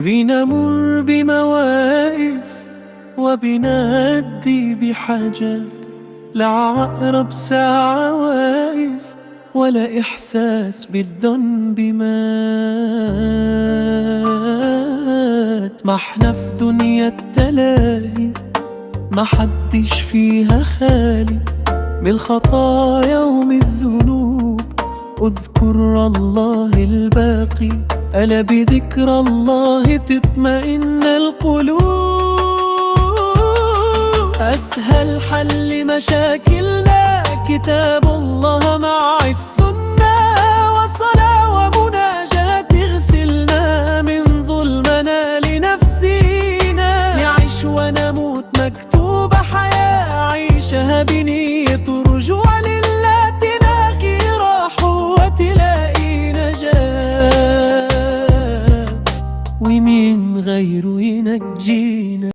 بنمر بمواقف وبنأدي بحاجات، لا عقرب ساعة واقف ولا إحساس بالذنب مات. ما احنا في دنيا التلاهي، ما حدش فيها خالي من الخطايا ومن الذنوب. اذكر الله الباقي، ألا بذكر الله تطمئن القلوب. أسهل حل مشاكلنا كتاب الله مع السنة، وصلاة ومناجاة تغسلنا من ظلمنا لنفسينا. نعيش ونموت مكتوبة حياة، عيشها بنية رجوع لله، تلاقي راحة وتلاقي نجاة، ومين غيره ينجينا.